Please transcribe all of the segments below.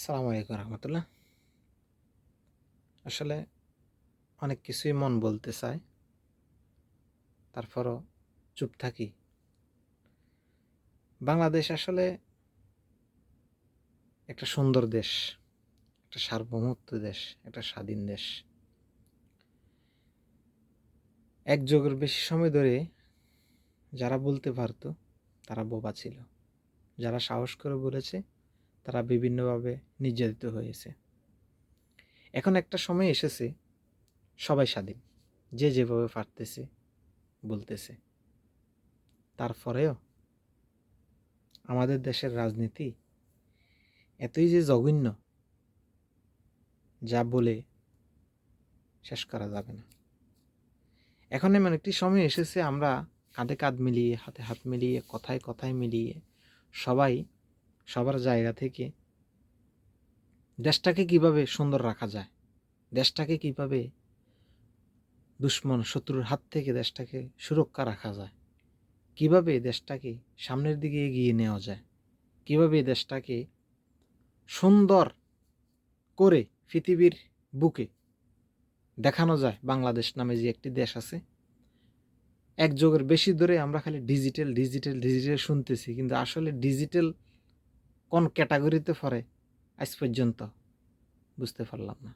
আসসালামু আলাইকুম রহমতুল্লাহ। আসলে অনেক কিছুই মন বলতে চায়, তারপরও চুপ থাকি। বাংলাদেশ আসলে একটা সুন্দর দেশ, একটা সার্বভৌমত্ব দেশ, একটা স্বাধীন দেশ। এক যুগের বেশি সময় ধরে যারা বলতে পারতো তারা বোবা ছিল, যারা সাহস করে বলেছে তারা বিভিন্নভাবে নির্যাতিত হয়েছে। এখন একটা সময় এসেছে সবাই স্বাধীন, যে যেভাবে পারতেছে বলতেছে। তারপরেও আমাদের দেশের রাজনীতি এতই যে জঘন্য, যা বলে শেষ করা যাবে না। এখন এমন একটি সময় এসেছে আমরা কাঁধে কাঁধ মিলিয়ে, হাতে হাত মিলিয়ে, কথায় কথায় মিলিয়ে সবাই সবার জায়গা থেকে দেশটাকে কিভাবে সুন্দর রাখা যায়, দেশটাকে কিভাবে দুশ্মন শত্রুর হাত থেকে দেশটাকে সুরক্ষা রাখা যায়, কিভাবে দেশটাকে সামনের দিকে এগিয়ে নেওয়া যায়, কিভাবে দেশটাকে সুন্দর করে পৃথিবীর বুকে দেখানো যায়। বাংলাদেশ নামে যে একটি দেশ আছে, এক যুগের বেশি ধরে আমরা খালি ডিজিটাল ডিজিটাল ডিজিটাল শুনতেছি, কিন্তু আসলে ডিজিটাল কোন ক্যাটাগরিতে পড়ে আজ পর্যন্ত বুঝতে পারলাম না।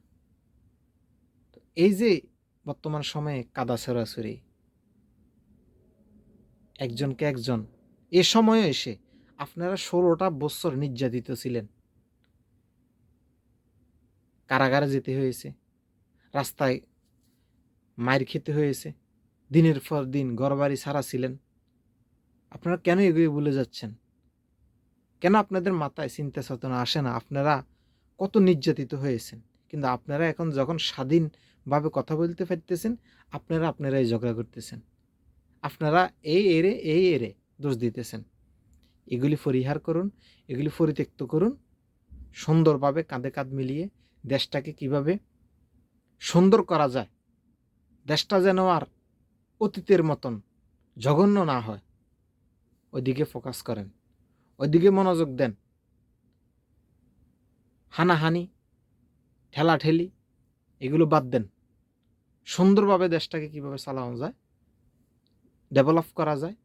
তো এই যে বর্তমান সময়ে কাদা ছড়াছড়ি, একজনকে একজন, এ সময়ে এসে আপনারা 16টা বছর নির্যাতিত ছিলেন, কারাগারে যেতে হয়েছে, রাস্তায় মাইর খেতে হয়েছে, দিনের পর দিন ঘরবাড়ি ছাড়া ছিলেন। আপনারা কেন এগুলো ভুলে যাচ্ছেন? কেন আপনাদের মাথায় চিন্তা চেতনা আসে না আপনারা কত নির্যাতিত হয়েছেন? কিন্তু আপনারা এখন যখন স্বাধীনভাবে কথা বলতে পারতেছেন, আপনারাই ঝগড়া করতেছেন, আপনারা এই এরে দোষ দিতেছেন। এগুলি পরিহার করুন, এগুলি পরিত্যক্ত করুন। সুন্দরভাবে কাঁধে কাঁধ মিলিয়ে দেশটাকে কিভাবে সুন্দর করা যায়, দেশটা যেন আর অতীতের মতন জঘন্য না হয়, ওইদিকে ফোকাস করেন, ওইদিকে মনোযোগ দেন। হানাহানি, ঠেলাঠেলি এগুলো বাদ দেন। সুন্দরভাবে দেশটাকে কিভাবে চালানো যায়, ডেভেলপ করা যায়,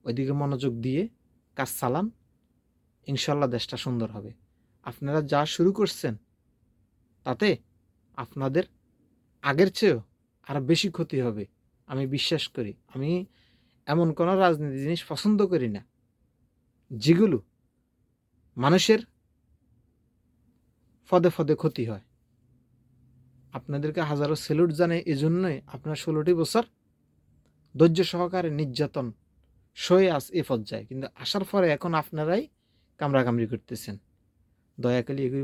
ওইদিকে মনোযোগ দিয়ে কাজ চালান। ইনশাল্লাহ দেশটা সুন্দর হবে। আপনারা যা শুরু করছেন তাতে আপনাদের আগের চেয়েও আরো বেশি ক্ষতি হবে আমি বিশ্বাস করি। আমি এমন কোনো রাজনীতি জিনিস পছন্দ করি না যেগুলো মানুষের পদে পদে ক্ষতি হয়। আপনাদেরকে হাজারো স্যালুট জানাই, এজন্যই আপনার 16টি বছর ধৈর্য সহকারে নির্যাতন সয়ে এ পর্যায়ে, কিন্তু আসার পরে এখন আপনারাই কামড়াকামড়ি করতেছেন। দয়া করে এগুলি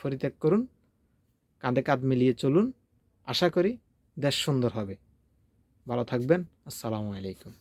পরিত্যাগ করুন, কাঁধে কাঁধ মিলিয়ে চলুন। আশা করি দেশ সুন্দর হবে। ভালো থাকবেন। আসসালামু আলাইকুম।